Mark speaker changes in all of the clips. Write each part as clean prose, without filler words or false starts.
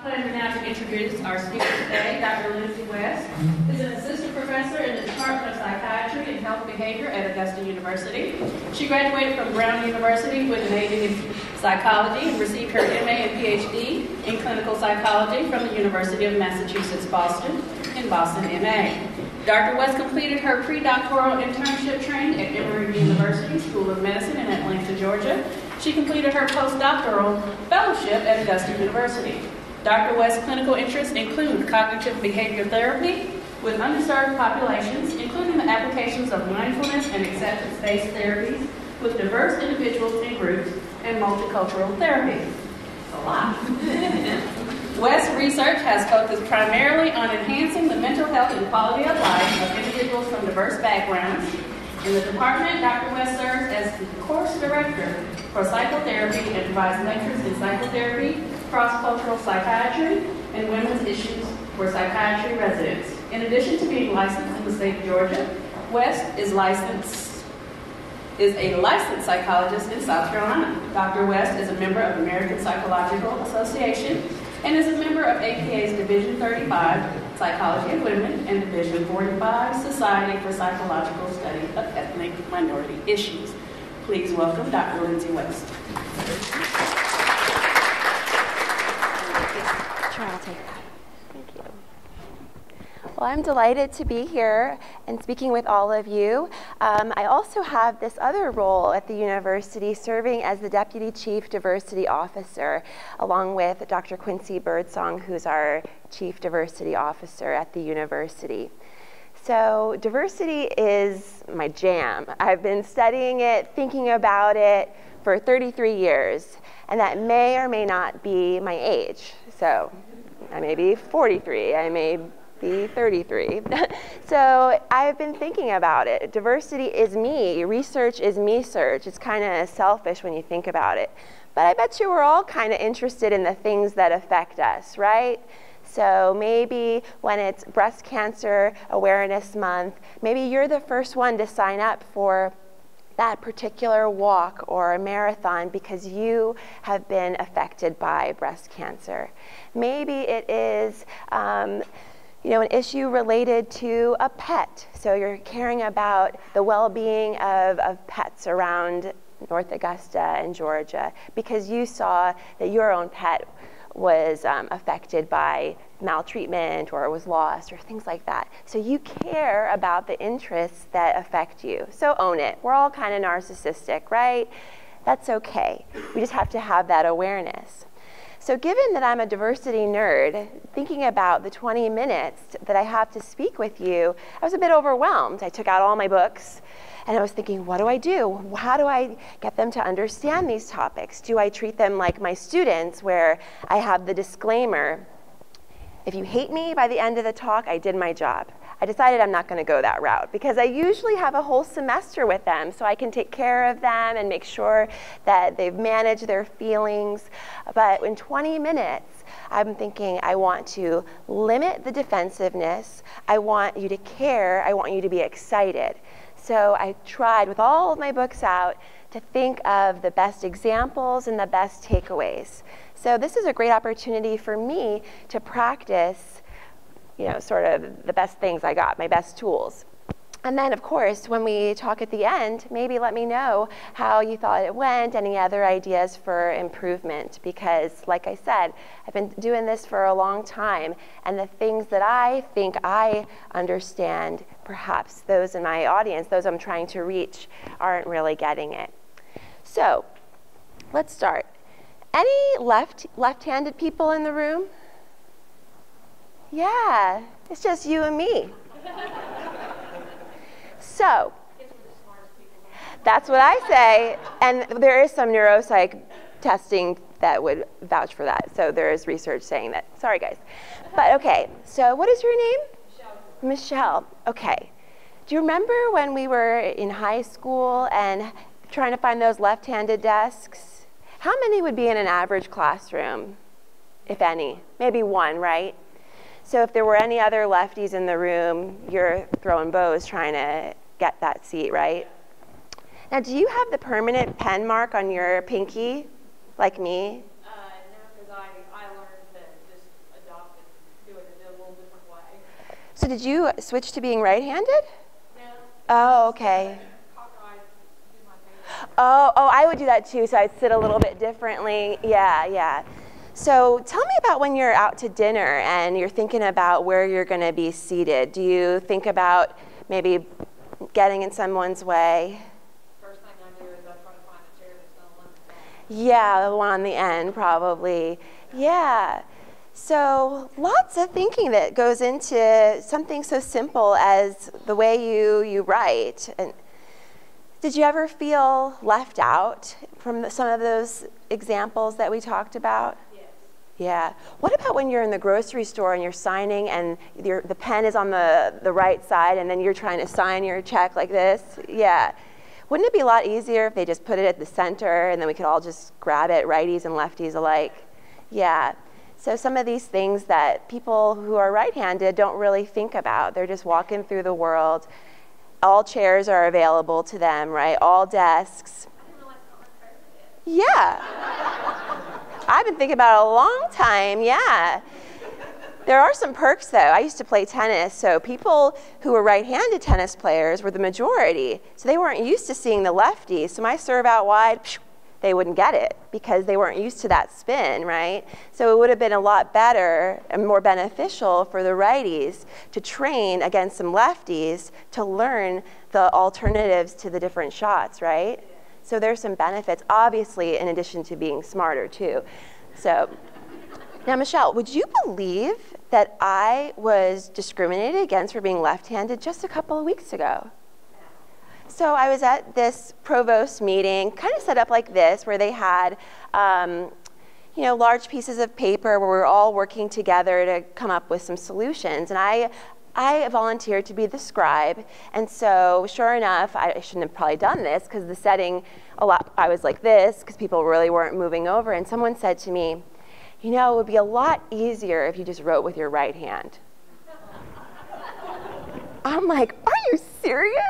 Speaker 1: Pleasure now to introduce our speaker today, Dr. Lindsey West, who's an assistant professor in the Department of Psychiatry and Health Behavior at Augusta University. She graduated from Brown University with an AD in psychology and received her MA and PhD in clinical psychology from the University of Massachusetts, Boston, in Boston, MA. Dr. West completed her pre-doctoral internship training at Emory University School of Medicine in Atlanta, Georgia. She completed her postdoctoral fellowship at Augusta University. Dr. West's clinical interests include cognitive behavior therapy with underserved populations, including the applications of mindfulness and acceptance-based therapies with diverse individuals and groups, and multicultural therapy. It's a lot. West's research has focused primarily on enhancing the mental health and quality of life of individuals from diverse backgrounds. In the department, Dr. West serves as the course director for psychotherapy and provides lectures in psychotherapy, cross-cultural psychiatry, and women's issues for psychiatry residents. In addition to being licensed in the state of Georgia, West is a licensed psychologist in South Carolina. Dr. West is a member of the American Psychological Association and is a member of APA's Division 35, Psychology of Women, and Division 45, Society for Psychological Study of Ethnic Minority Issues. Please welcome Dr. Lindsey West.
Speaker 2: Sure, I'll take that. Thank you. Well, I'm delighted to be here and speaking with all of you. I also have this other role at the university, serving as the Deputy Chief Diversity Officer, along with Dr. Quincy Birdsong, who's our Chief Diversity Officer at the university. So diversity is my jam. I've been studying it, thinking about it for 33 years, and that may or may not be my age. So I may be 43, I may be 33. So I've been thinking about it. Diversity is me, research is me-search. It's kind of selfish when you think about it. But I bet you we're all kind of interested in the things that affect us, right? So maybe when it's Breast Cancer Awareness Month, maybe you're the first one to sign up for that particular walk or a marathon because you have been affected by breast cancer. Maybe it is an issue related to a pet. So you're caring about the well-being of pets around North Augusta and Georgia because you saw that your own pet was affected by maltreatment or was lost or things like that. So you care about the interests that affect you. So own it. We're all kind of narcissistic, right? That's okay. We just have to have that awareness. So given that I'm a diversity nerd, thinking about the 20 minutes that I have to speak with you, I was a bit overwhelmed. I took out all my books and I was thinking, what do I do? How do I get them to understand these topics? Do I treat them like my students where I have the disclaimer, if you hate me by the end of the talk, I did my job. I decided I'm not going to go that route because I usually have a whole semester with them so I can take care of them and make sure that they've managed their feelings. But in 20 minutes, I'm thinking I want to limit the defensiveness. I want you to care. I want you to be excited. So I tried with all of my books out to think of the best examples and the best takeaways. So this is a great opportunity for me to practice, sort of the best things I got, my best tools. And then, of course, when we talk at the end, maybe let me know how you thought it went, any other ideas for improvement, because like I said, I've been doing this for a long time, and the things that I think I understand, perhaps those in my audience, those I'm trying to reach, aren't really getting it. So let's start. Any left-handed people in the room? Yeah, it's just you and me. So, that's what I say, and there is some neuropsych testing that would vouch for that, so there is research saying that. Sorry, guys. But okay, so what is your name? Michelle. Michelle, okay. Do you remember when we were in high school and trying to find those left-handed desks? How many would be in an average classroom, if any? Maybe one, right? So if there were any other lefties in the room, you're throwing bows trying to get that seat, right? Now, do you have the permanent pen mark on your pinky, like me?
Speaker 3: No, because I learned that just
Speaker 2: So did you switch to being right-handed?
Speaker 1: No.
Speaker 2: Oh, okay. Oh, I would do that too, so I'd sit a little bit differently. Yeah, yeah. So tell me about when you're out to dinner and you're thinking about where you're going to be seated. Do you think about maybe getting in someone's way?
Speaker 3: First thing I do is I try to find a chair that's going to limit that.
Speaker 2: Yeah, the one on the end probably. Yeah. So lots of thinking that goes into something so simple as the way you write. And did you ever feel left out from some of those examples that we talked about?
Speaker 1: Yes.
Speaker 2: Yeah. What about when you're in the grocery store and you're signing and the pen is on the right side and then you're trying to sign your check like this? Yeah. Wouldn't it be a lot easier if they just put it at the center and then we could all just grab it, righties and lefties alike? Yeah. So some of these things that people who are right-handed don't really think about. They're just walking through the world. All chairs are available to them, right? All desks.
Speaker 1: I didn't realize how unfair it is.
Speaker 2: Yeah. I've been thinking about it a long time, yeah. There are some perks, though. I used to play tennis, so people who were right-handed tennis players were the majority. So they weren't used to seeing the lefties. So my serve out wide, they wouldn't get it because they weren't used to that spin, right? So it would have been a lot better and more beneficial for the righties to train against some lefties to learn the alternatives to the different shots, right? So there's some benefits, obviously, in addition to being smarter, too. So now, Michelle, would you believe that I was discriminated against for being left-handed just a couple of weeks ago? So I was at this provost meeting, kind of set up like this, where they had, large pieces of paper where we were all working together to come up with some solutions. And I volunteered to be the scribe. And so sure enough, I shouldn't have probably done this because the setting, I was like this because people really weren't moving over. And someone said to me, it would be a lot easier if you just wrote with your right hand. I'm like, are you serious?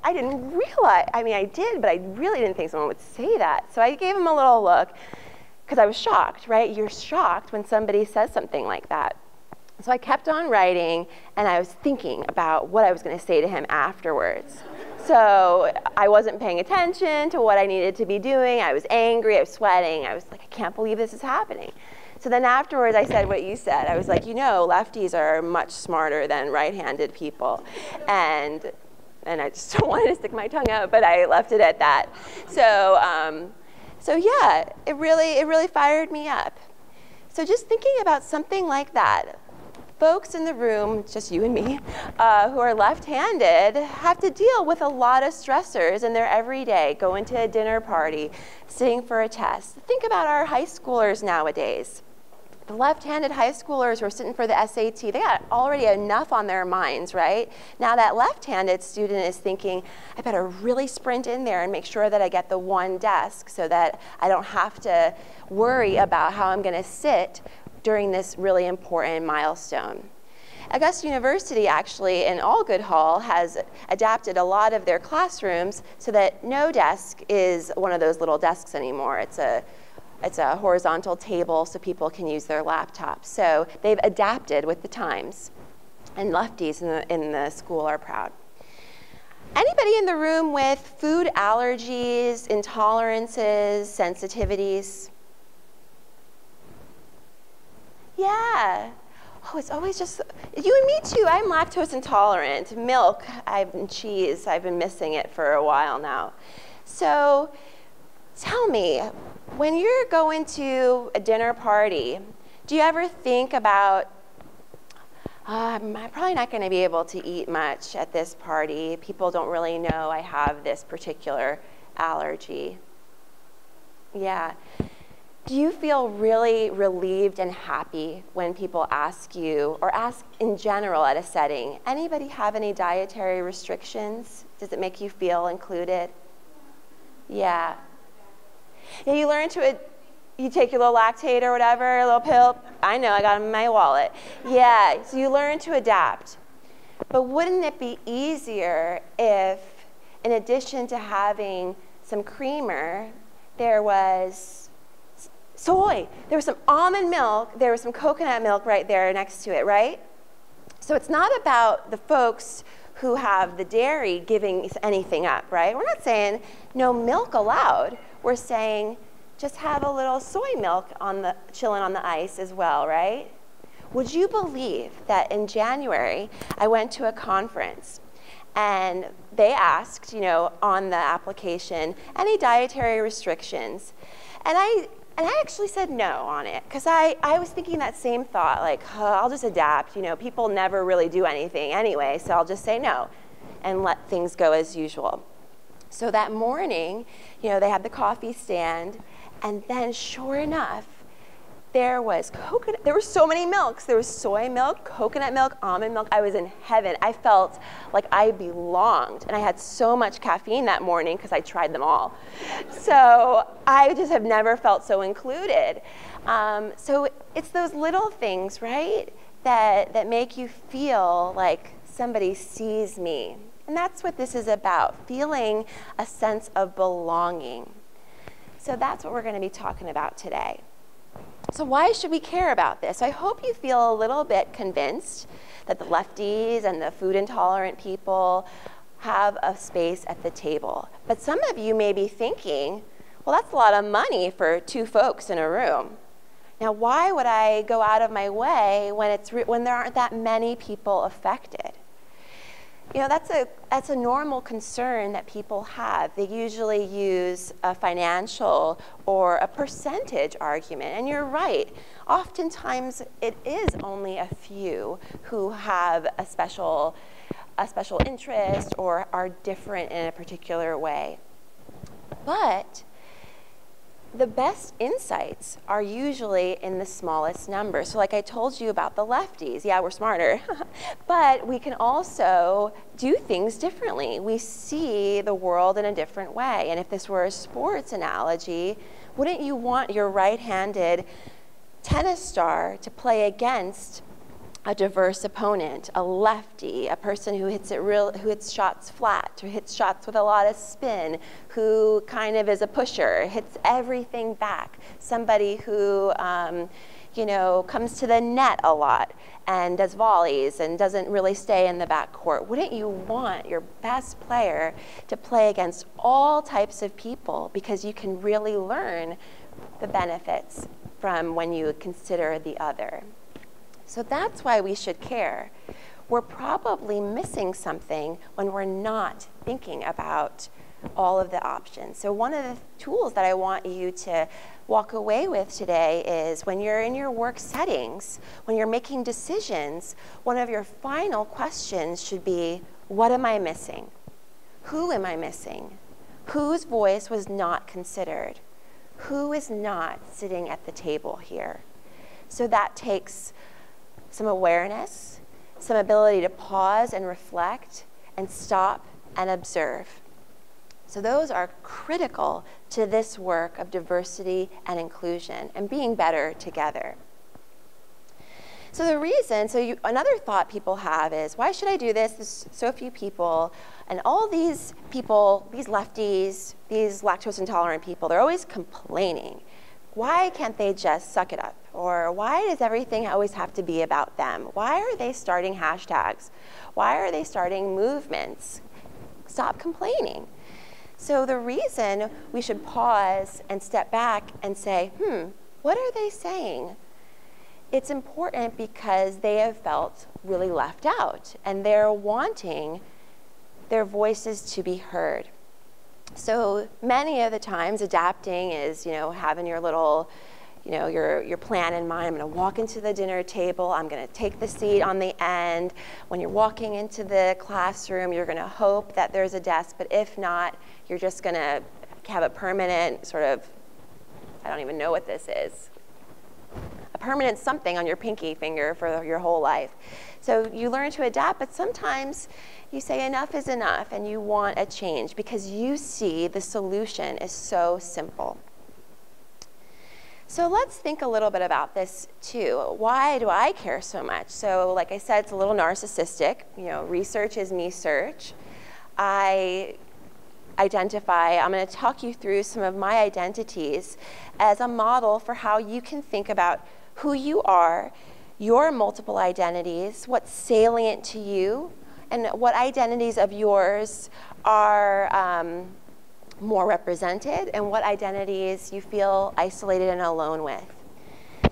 Speaker 2: I didn't realize, I did, but I really didn't think someone would say that. So I gave him a little look because I was shocked, right? You're shocked when somebody says something like that. So I kept on writing and I was thinking about what I was going to say to him afterwards. So I wasn't paying attention to what I needed to be doing. I was angry, I was sweating. I was like, I can't believe this is happening. So then afterwards I said what you said. I was like, lefties are much smarter than right-handed people. And I just don't want to stick my tongue out, but I left it at that. So yeah, it really fired me up. So just thinking about something like that, folks in the room, just you and me, who are left-handed have to deal with a lot of stressors in their everyday, going to a dinner party, sitting for a test. Think about our high schoolers nowadays. The left-handed high schoolers who are sitting for the SAT, they got already enough on their minds, right? Now that left-handed student is thinking, I better really sprint in there and make sure that I get the one desk so that I don't have to worry about how I'm going to sit during this really important milestone. Augusta University actually in Allgood Hall has adapted a lot of their classrooms so that no desk is one of those little desks anymore. It's a horizontal table so people can use their laptops. So they've adapted with the times. And lefties in the school are proud. Anybody in the room with food allergies, intolerances, sensitivities? Yeah. Oh, it's always just, you and me too. I'm lactose intolerant. Milk, and cheese, I've been missing it for a while now. So tell me, when you're going to a dinner party, do you ever think about, I'm probably not going to be able to eat much at this party. People don't really know I have this particular allergy. Yeah. Do you feel really relieved and happy when people ask you, or ask in general at a setting, anybody have any dietary restrictions? Does it make you feel included? Yeah. Yeah, you learn you take your little Lactate or whatever, a little pill. I know, I got them in my wallet. Yeah, so you learn to adapt. But wouldn't it be easier if, in addition to having some creamer, there was soy, there was some almond milk, there was some coconut milk right there next to it, right? So it's not about the folks who have the dairy giving anything up, right? We're not saying no milk allowed. We're saying just have a little soy milk chilling on the ice as well, right? Would you believe that in January, I went to a conference and they asked, on the application, any dietary restrictions? And I actually said no on it, because I was thinking that same thought, like, I'll just adapt. People never really do anything anyway, so I'll just say no and let things go as usual. So that morning, they had the coffee stand, and then sure enough, there was coconut. There were so many milks. There was soy milk, coconut milk, almond milk. I was in heaven. I felt like I belonged. And I had so much caffeine that morning because I tried them all. So I just have never felt so included. So it's those little things, right, that make you feel like somebody sees me. And that's what this is about, feeling a sense of belonging. So that's what we're going to be talking about today. So why should we care about this? I hope you feel a little bit convinced that the lefties and the food intolerant people have a space at the table. But some of you may be thinking, well, that's a lot of money for 2 folks in a room. Now, why would I go out of my way when there aren't that many people affected? That's a normal concern that people have. They usually use a financial or a percentage argument. And you're right. Oftentimes, it is only a few who have a special interest or are different in a particular way. But the best insights are usually in the smallest number. So like I told you about the lefties, yeah, we're smarter, but we can also do things differently. We see the world in a different way. And if this were a sports analogy, wouldn't you want your right-handed tennis star to play against a diverse opponent, a lefty, a person who hits shots flat, who hits shots with a lot of spin, who kind of is a pusher, hits everything back, somebody who comes to the net a lot and does volleys and doesn't really stay in the back court? Wouldn't you want your best player to play against all types of people, because you can really learn the benefits from when you consider the other? So that's why we should care. We're probably missing something when we're not thinking about all of the options. So one of the tools that I want you to walk away with today is when you're in your work settings, when you're making decisions, one of your final questions should be, what am I missing? Who am I missing? Whose voice was not considered? Who is not sitting at the table here? So that takes some awareness, some ability to pause and reflect and stop and observe. So those are critical to this work of diversity and inclusion and being better together. So another thought people have is, why should I do this? There's so few people, and all these people, these lefties, these lactose intolerant people, they're always complaining. Why can't they just suck it up? Or why does everything always have to be about them? Why are they starting hashtags? Why are they starting movements? Stop complaining. So the reason we should pause and step back and say, what are they saying? It's important because they have felt really left out, and they're wanting their voices to be heard. So many of the times adapting is, having your little, your plan in mind. I'm going to walk into the dinner table. I'm going to take the seat on the end. When you're walking into the classroom, you're going to hope that there's a desk, but if not, you're just going to have a permanent sort of, I don't even know what this is, a permanent something on your pinky finger for your whole life. So you learn to adapt, but sometimes you say enough is enough and you want a change because you see the solution is so simple. So let's think a little bit about this too. Why do I care so much? So like I said, it's a little narcissistic. Research is me search. I'm going to talk you through some of my identities as a model for how you can think about who you are, your multiple identities, what's salient to you, and what identities of yours are more represented, and what identities you feel isolated and alone with.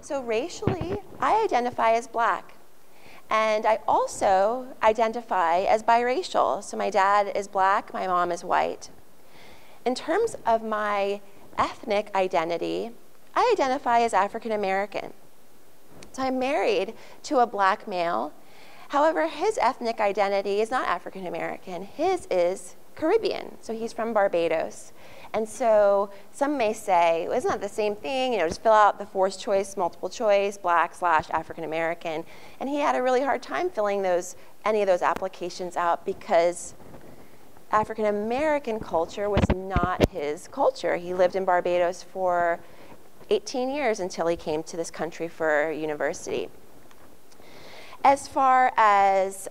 Speaker 2: So racially, I identify as Black. And I also identify as biracial. So my dad is Black, my mom is white. In terms of my ethnic identity, I identify as African American. So I'm married to a Black male. However, his ethnic identity is not African American. His is Caribbean. So he's from Barbados. And so some may say, well, isn't that the same thing? You know, just fill out the forced choice, multiple choice, Black/African American. And he had a really hard time filling any of those applications out because African American culture was not his culture. He lived in Barbados for 18 years until he came to this country for university. As far as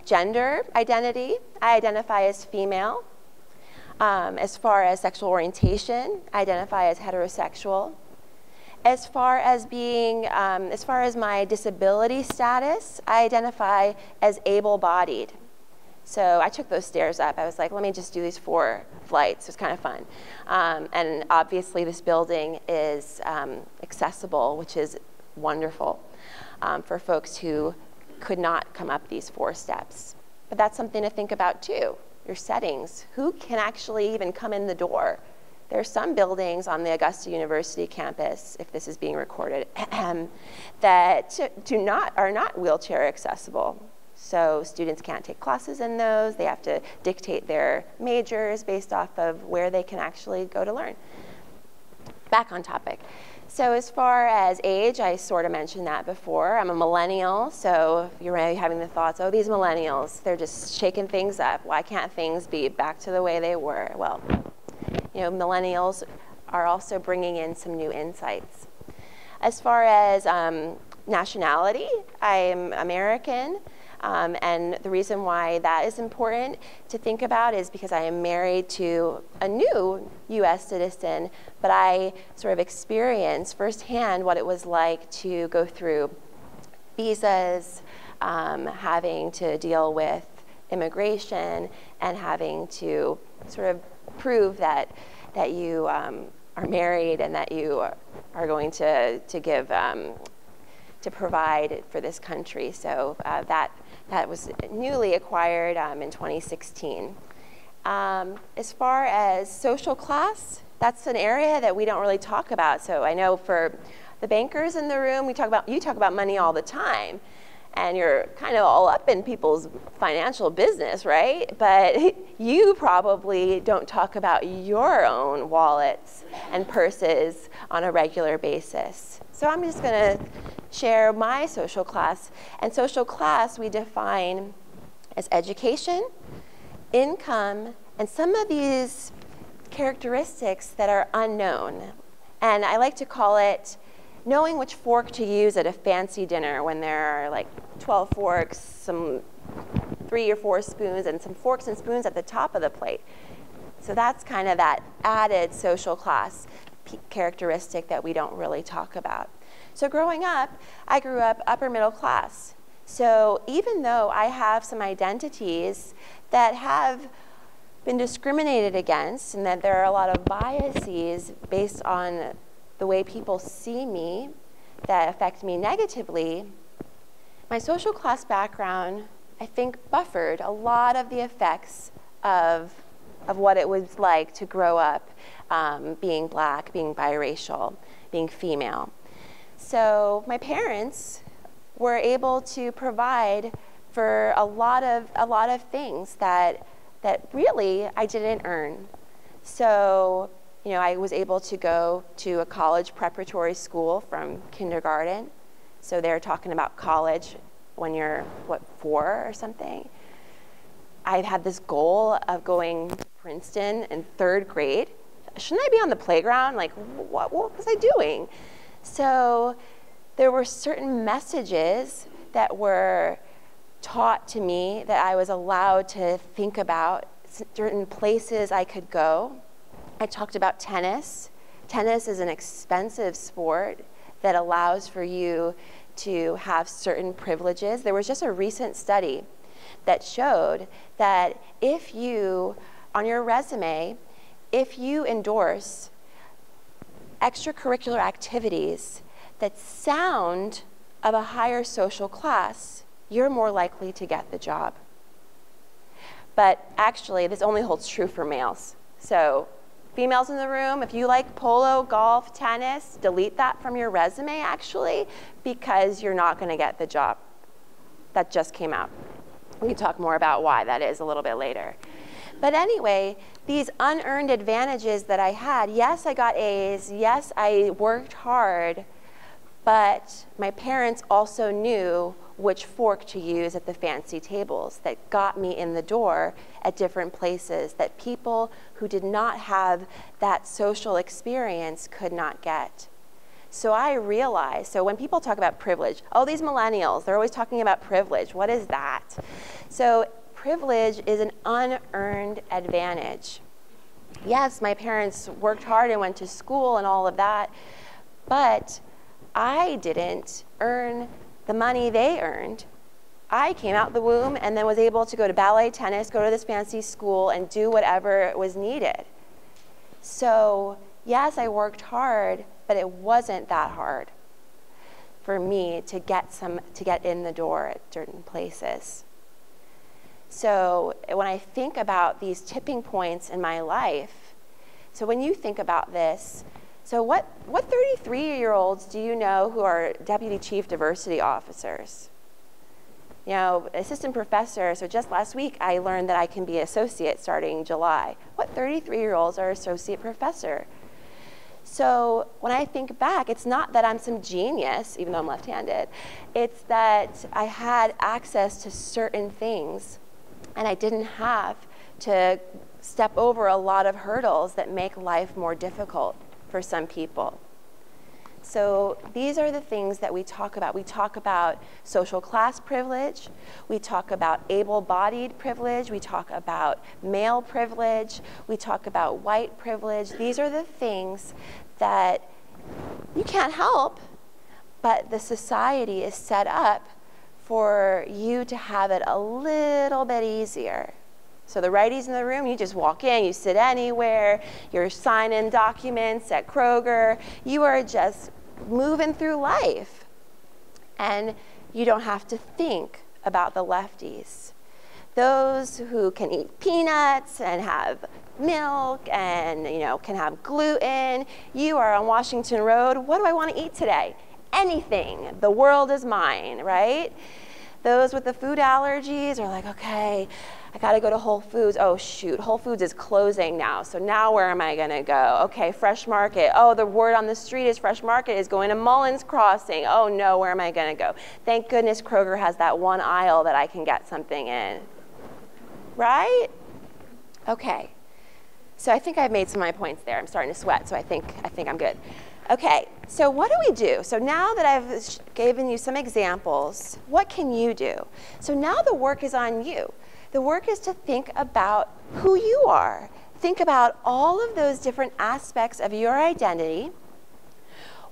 Speaker 2: gender identity, I identify as female. As far as sexual orientation, I identify as heterosexual. As far as my disability status, I identify as able-bodied. So I took those stairs up. I was like, let me just do these 4 flights. It was kind of fun. And obviously this building is accessible, which is wonderful for folks who could not come up these 4 steps. But that's something to think about too. Your settings, who can actually even come in the door? There are some buildings on the Augusta University campus, if this is being recorded, that are not wheelchair accessible. So students can't take classes in those. They have to dictate their majors based off of where they can actually go to learn. Back on topic. So as far as age, I sort of mentioned that before. I'm a millennial, so if you're having the thoughts, oh, these millennials, they're just shaking things up. Why can't things be back to the way they were? Well, you know, millennials are also bringing in some new insights. As far as nationality, I'm American. And the reason why that is important to think about is because I am married to a new US citizen, but I sort of experienced firsthand what it was like to go through visas, having to deal with immigration, and having to sort of prove that you are married and that you are going to give to provide for this country. So that was newly acquired in 2016. As far as social class, that's an area that we don't really talk about. So I know for the bankers in the room, you talk about money all the time, and you're kind of all up in people's financial business, right? But you probably don't talk about your own wallets and purses on a regular basis. So I'm just going to share my social class. And social class we define as education, income, and some of these characteristics that are unknown. And I like to call it knowing which fork to use at a fancy dinner when there are like 12 forks, some 3 or 4 spoons, and some forks and spoons at the top of the plate. So that's kind of that added social class characteristic that we don't really talk about. So growing up, I grew up upper middle class. So even though I have some identities that have been discriminated against and that there are a lot of biases based on the way people see me that affect me negatively, my social class background, I think, buffered a lot of the effects of what it was like to grow up being Black, being biracial, being female. So my parents were able to provide for a lot of things that really I didn't earn. So, you know, I was able to go to a college preparatory school from kindergarten. So they're talking about college when you're, 4 or something. I had this goal of going to Princeton in 3rd grade. Shouldn't I be on the playground? Like, what was I doing? So there were certain messages that were taught to me that I was allowed to think about, certain places I could go. I talked about tennis. Tennis is an expensive sport that allows for you to have certain privileges. There was just a recent study that showed that if you, on your resume, if you endorse extracurricular activities that sound of a higher social class, you're more likely to get the job. But actually, this only holds true for males. So females in the room, if you like polo, golf, tennis, delete that from your resume, actually, because you're not going to get the job. That just came out. We can talk more about why that is a little bit later. But anyway, these unearned advantages that I had, yes, I got A's, yes, I worked hard, but my parents also knew which fork to use at the fancy tables that got me in the door at different places that people who did not have that social experience could not get. So I realized, so when people talk about privilege, oh, these millennials, they're always talking about privilege. What is that? So privilege is an unearned advantage. Yes, my parents worked hard and went to school and all of that, but I didn't earn the money they earned. I came out the womb and then was able to go to ballet, tennis, go to this fancy school, and do whatever was needed. So yes, I worked hard, but it wasn't that hard for me to get in the door at certain places. So when I think about these tipping points in my life, so when you think about this, so what 33-year-olds do you know who are deputy chief diversity officers? You know, assistant professor, so just last week I learned that I can be associate starting July. What 33-year-olds are associate professor? So when I think back, it's not that I'm some genius, even though I'm left-handed. It's that I had access to certain things, and I didn't have to step over a lot of hurdles that make life more difficult for some people. So these are the things that we talk about. We talk about social class privilege. We talk about able-bodied privilege. We talk about male privilege. We talk about white privilege. These are the things that you can't help, but the society is set up for you to have it a little bit easier. So the righties in the room, you just walk in, you sit anywhere, you're signing documents at Kroger, you are just moving through life. And you don't have to think about the lefties. Those who can eat peanuts and have milk and can have gluten, you are on Washington Road, what do I want to eat today? Anything, the world is mine, right? Those with the food allergies are like, okay, I gotta go to Whole Foods. Oh shoot, Whole Foods is closing now, so now where am I gonna go? Okay, Fresh Market. Oh, the word on the street is Fresh Market is going to Mullins Crossing. Oh no, where am I gonna go? Thank goodness Kroger has that one aisle that I can get something in. Right? Okay, so I think I've made some of my points there. I'm starting to sweat, so I think I'm good. Okay, so what do we do? So now that I've given you some examples, what can you do? So now the work is on you. The work is to think about who you are. Think about all of those different aspects of your identity.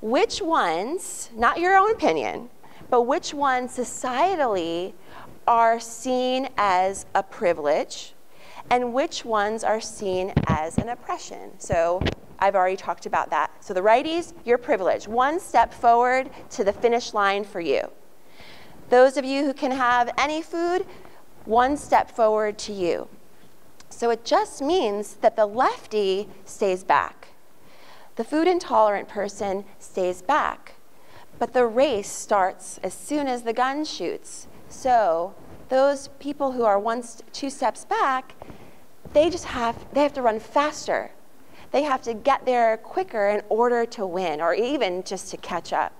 Speaker 2: Which ones, not your own opinion, but which ones societally are seen as a privilege and which ones are seen as an oppression. So I've already talked about that. So the righties, you're privileged. One step forward to the finish line for you. Those of you who can have any food, one step forward to you. So it just means that the lefty stays back. The food intolerant person stays back. But the race starts as soon as the gun shoots. So those people who are two steps back, they have to run faster. They have to get there quicker in order to win, or even just to catch up.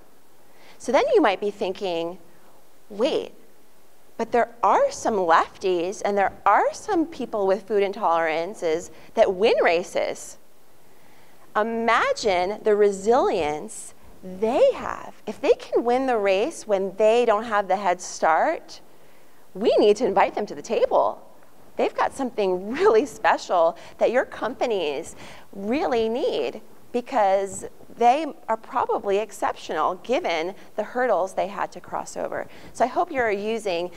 Speaker 2: So then you might be thinking, wait, but there are some lefties and there are some people with food intolerances that win races. Imagine the resilience they have. If they can win the race when they don't have the head start, we need to invite them to the table. They've got something really special that your companies really need, because they are probably exceptional given the hurdles they had to cross over. So I hope you're using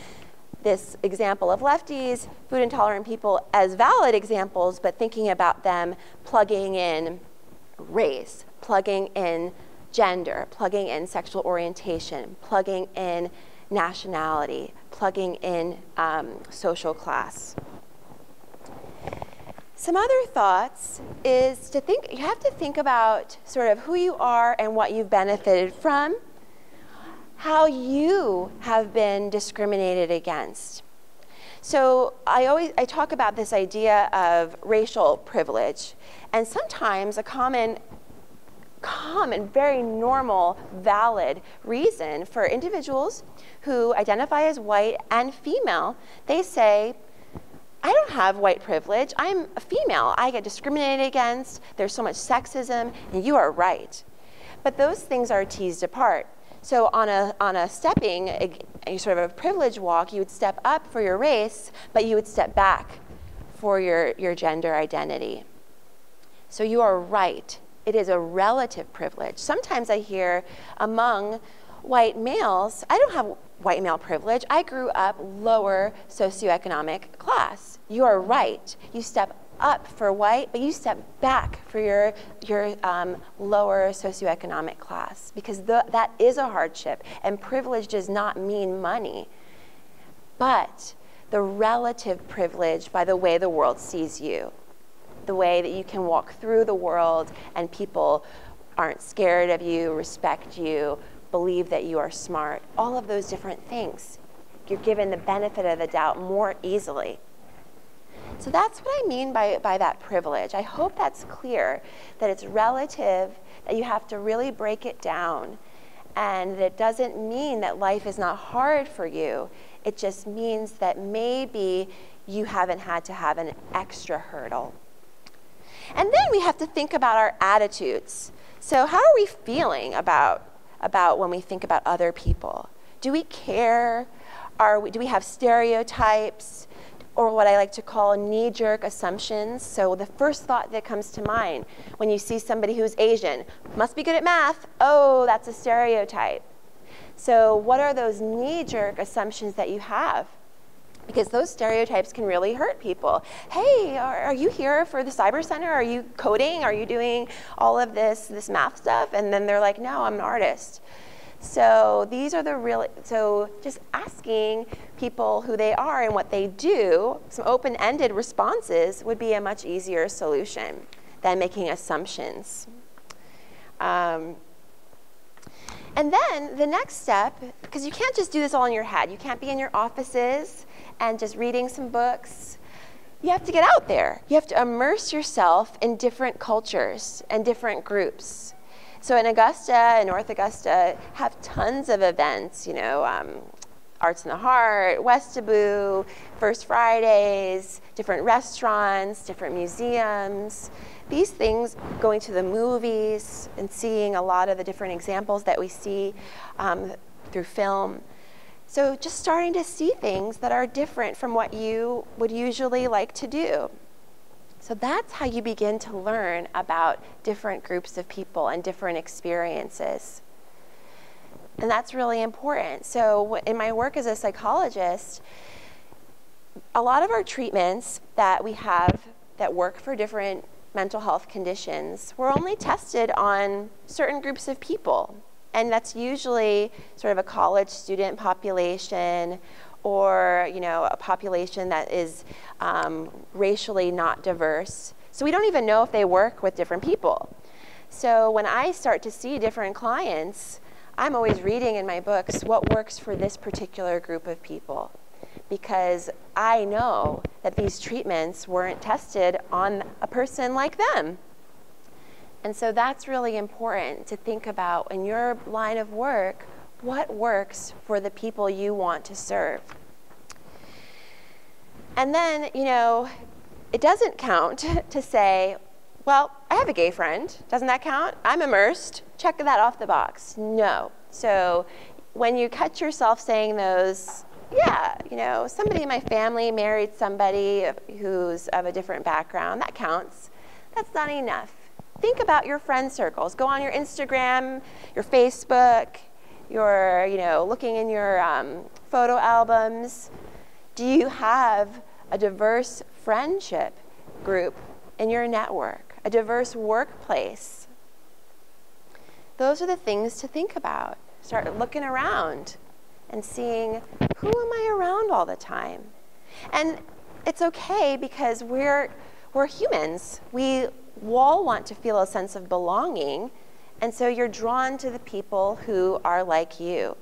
Speaker 2: this example of lefties, food intolerant people, as valid examples, but thinking about them plugging in race, plugging in gender, plugging in sexual orientation, plugging in nationality, plugging in social class. Some other thoughts is to think, you have to think about sort of who you are and what you've benefited from, how you have been discriminated against. So I talk about this idea of racial privilege, and sometimes a common, very normal, valid reason for individuals who identify as white and female, they say, I don't have white privilege, I'm a female, I get discriminated against, there's so much sexism, and you are right. But those things are teased apart. So on a stepping, a sort of a privilege walk, you would step up for your race, but you would step back for your gender identity. So you are right. It is a relative privilege. Sometimes I hear among white males, I don't have white male privilege. I grew up lower socioeconomic class. You are right. You step up for white, but you step back for your lower socioeconomic class, because that is a hardship, and privilege does not mean money, but the relative privilege by the way the world sees you, the way that you can walk through the world and people aren't scared of you, respect you, believe that you are smart, all of those different things. You're given the benefit of the doubt more easily. So that's what I mean by that privilege. I hope that's clear, that it's relative, that you have to really break it down, and that it doesn't mean that life is not hard for you. It just means that maybe you haven't had to have an extra hurdle. And then we have to think about our attitudes. So how are we feeling about when we think about other people? Do we care? Do we have stereotypes? Or what I like to call knee-jerk assumptions. So the first thought that comes to mind when you see somebody who's Asian, must be good at math, oh, that's a stereotype. So what are those knee-jerk assumptions that you have? Because those stereotypes can really hurt people. Hey, are you here for the cyber center? Are you coding? Are you doing all of this math stuff? And then they're like, no, I'm an artist. So these are so just asking people who they are and what they do, some open-ended responses would be a much easier solution than making assumptions. And then the next step, because you can't just do this all in your head. You can't be in your offices and just reading some books. You have to get out there. You have to immerse yourself in different cultures and different groups. So in Augusta and North Augusta have tons of events, Arts in the Heart, Westaboo, First Fridays, different restaurants, different museums. These things, going to the movies and seeing a lot of the different examples that we see through film. So just starting to see things that are different from what you would usually like to do. So that's how you begin to learn about different groups of people and different experiences. And that's really important. So in my work as a psychologist, a lot of our treatments that we have that work for different mental health conditions were only tested on certain groups of people. And that's usually sort of a college student population, or a population that is racially not diverse. So we don't even know if they work with different people. So when I start to see different clients, I'm always reading in my books what works for this particular group of people, because I know that these treatments weren't tested on a person like them. And so that's really important to think about in your line of work, what works for the people you want to serve. And then, it doesn't count to say, well, I have a gay friend. Doesn't that count? I'm immersed. Check that off the box. No. So when you catch yourself saying those, yeah, somebody in my family married somebody who's of a different background, that counts. That's not enough. think about your friend circles. Go on your Instagram, your Facebook, your, looking in your photo albums. Do you have a diverse friendship group in your network, a diverse workplace? Those are the things to think about. Start looking around and seeing, who am I around all the time? And it's okay, because we're humans. We all want to feel a sense of belonging, and so you're drawn to the people who are like you.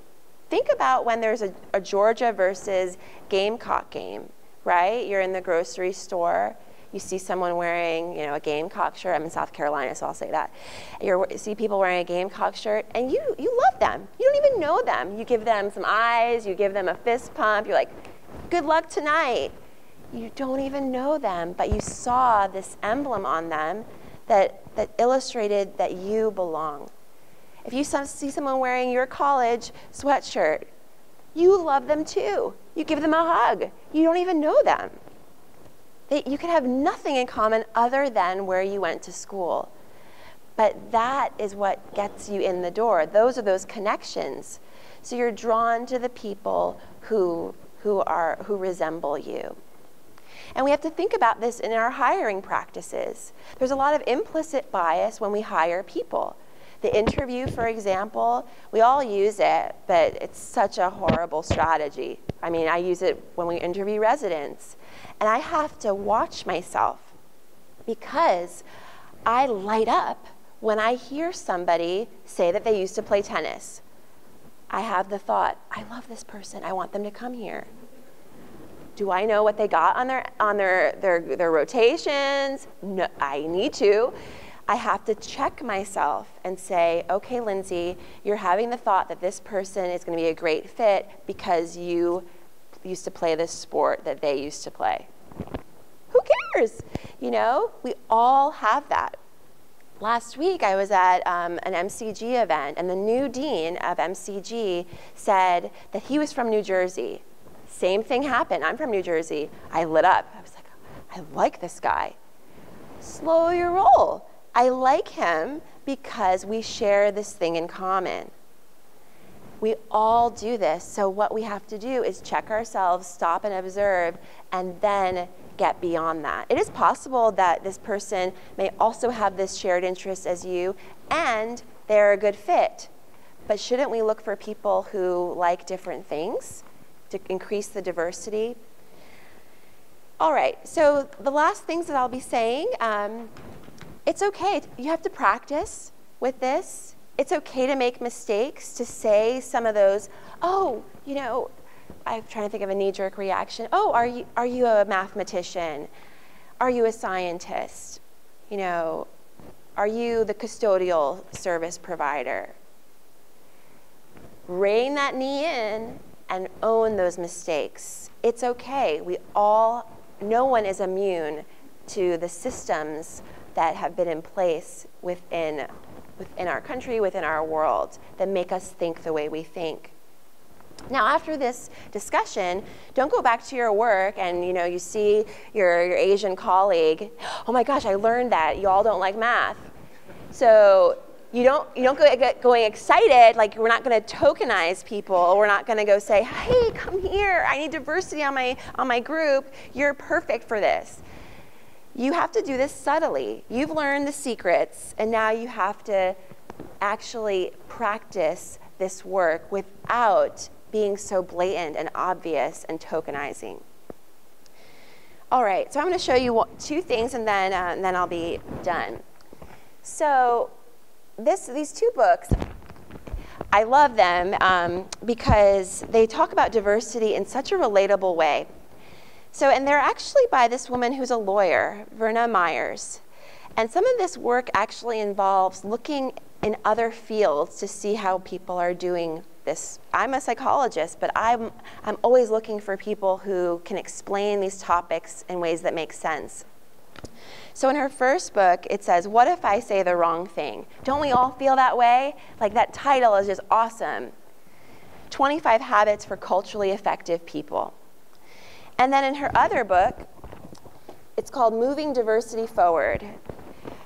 Speaker 2: Think about when there's a Georgia versus Gamecock game, right? You're in the grocery store. You see someone wearing, a Gamecock shirt. I'm in South Carolina, so I'll say that. You see people wearing a Gamecock shirt, and you love them. You don't even know them. You give them some eyes. You give them a fist pump. You're like, good luck tonight. You don't even know them, but you saw this emblem on them that illustrated that you belong. If you see someone wearing your college sweatshirt, you love them too. You give them a hug. You don't even know them. You could have nothing in common other than where you went to school. But that is what gets you in the door. Those are those connections. So you're drawn to the people who resemble you. And we have to think about this in our hiring practices. There's a lot of implicit bias when we hire people. The interview, for example, we all use it, but it's such a horrible strategy. I mean, I use it when we interview residents. And I have to watch myself, because I light up when I hear somebody say that they used to play tennis. I have the thought, I love this person. I want them to come here. Do I know what they got on their rotations? No, I need to. I have to check myself and say, okay, Lindsey, you're having the thought that this person is going to be a great fit because you used to play this sport that they used to play. Who cares? We all have that. Last week, I was at an MCG event, and the new dean of MCG said that he was from New Jersey. Same thing happened. I'm from New Jersey. I lit up. I was like, I like this guy. Slow your roll. I like him because we share this thing in common. We all do this. So what we have to do is check ourselves, stop and observe, and then get beyond that. It is possible that this person may also have this shared interest as you, and they're a good fit. But shouldn't we look for people who like different things to increase the diversity? All right, so the last things that I'll be saying, it's okay. You have to practice with this. It's okay to make mistakes, to say some of those, I'm trying to think of a knee-jerk reaction. Oh, are you a mathematician? Are you a scientist? Are you the custodial service provider? Rein that knee in and own those mistakes. It's okay. No one is immune to the systems that have been in place within our country, within our world, that make us think the way we think. Now, after this discussion, don't go back to your work and you see your Asian colleague. Oh my gosh, I learned that you all don't like math. So you don't get going excited, like we're not going to tokenize people. We're not going to go say, hey, come here. I need diversity on my group. You're perfect for this. You have to do this subtly. You've learned the secrets, and now you have to actually practice this work without being so blatant and obvious and tokenizing. All right, so I'm going to show you two things, and then I'll be done. So these two books, I love them because they talk about diversity in such a relatable way. And they're actually by this woman who's a lawyer, Verna Myers. And some of this work actually involves looking in other fields to see how people are doing this. I'm a psychologist, but I'm always looking for people who can explain these topics in ways that make sense. So in her first book, it says, what if I say the wrong thing? Don't we all feel that way? Like, that title is just awesome. 25 Habits for Culturally Effective People. And then in her other book, it's called Moving Diversity Forward.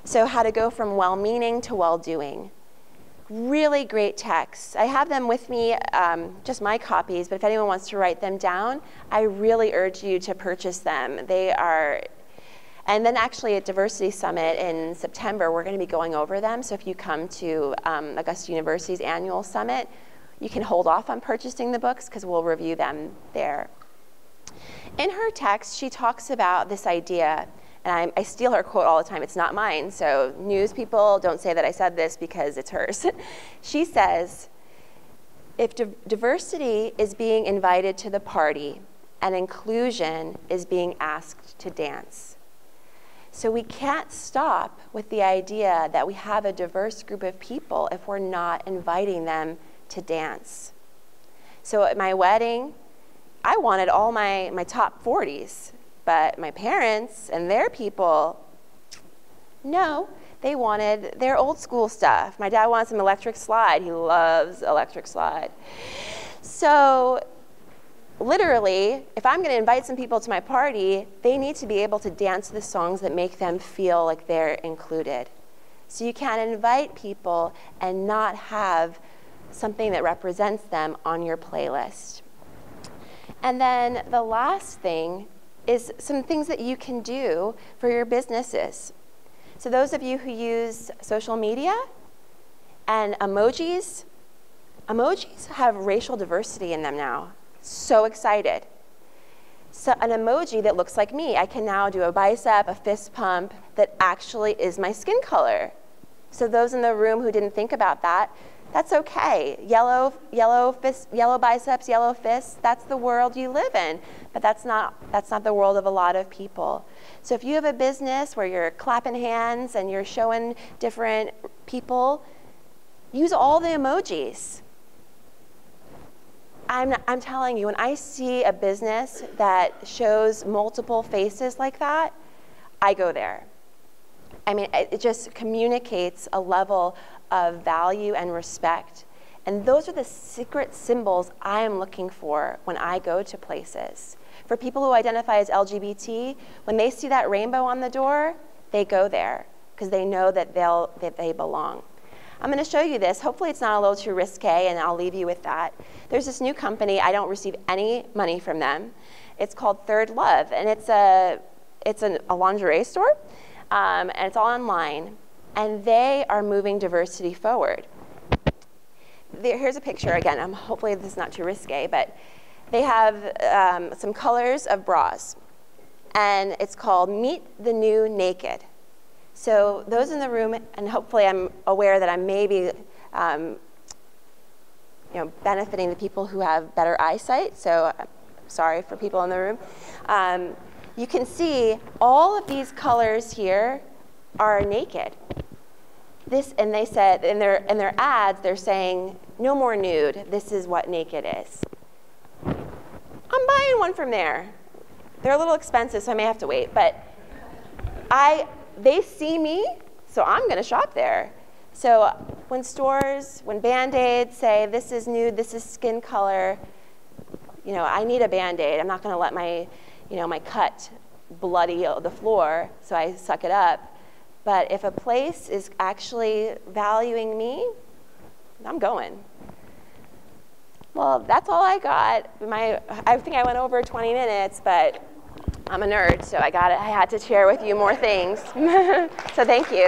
Speaker 2: So how to go from well-meaning to well-doing. Really great texts. I have them with me, just my copies, but if anyone wants to write them down, I really urge you to purchase them. They are, and then actually at Diversity Summit in September, we're going to be going over them. So if you come to Augusta University's annual summit, you can hold off on purchasing the books because we'll review them there. In her text, she talks about this idea, and I steal her quote all the time. It's not mine, so news people, don't say that I said this because it's hers. She says, if diversity is being invited to the party and inclusion is being asked to dance. So we can't stop with the idea that we have a diverse group of people if we're not inviting them to dance. So at my wedding, I wanted all my top 40s, but my parents and their people, no, they wanted their old school stuff. My dad wants some electric slide. He loves electric slide. So literally, if I'm going to invite some people to my party, they need to be able to dance the songs that make them feel like they're included. So you can't invite people and not have something that represents them on your playlist. And then the last thing is some things that you can do for your businesses. So those of you who use social media and emojis have racial diversity in them now. So excited. So an emoji that looks like me, I can now do a bicep, a fist pump that actually is my skin color. So those in the room who didn't think about that, that's okay. Yellow biceps, yellow fists, that's the world you live in. But that's not the world of a lot of people. So if you have a business where you're clapping hands and you're showing different people, use all the emojis. I'm telling you, when I see a business that shows multiple faces like that, I go there. I mean, it just communicates a level of value and respect. And those are the secret symbols I am looking for when I go to places. For people who identify as LGBT, when they see that rainbow on the door, they go there because they know that they belong. I'm going to show you this. Hopefully it's not a little too risque, and I'll leave you with that. There's this new company. I don't receive any money from them. It's called Third Love, and it's a lingerie store, and it's all online. And they are moving diversity forward. Here's a picture again. Hopefully this is not too risque, but they have some colors of bras, and it's called Meet the New Naked. So those in the room, and hopefully I'm aware that I'm maybe benefiting the people who have better eyesight, so I'm sorry for people in the room. You can see all of these colors here are naked. And they said in their ads, they're saying, no more nude, this is what naked is. I'm buying one from there. They're a little expensive, so I may have to wait, but they see me, so I'm gonna shop there. So when Band-Aids say this is nude, this is skin color, I need a Band-Aid. I'm not gonna let my cut bloody the floor, so I suck it up. But if a place is actually valuing me, I'm going. Well, that's all I got. I think I went over 20 minutes, but I'm a nerd, so I had to share with you more things. So thank you.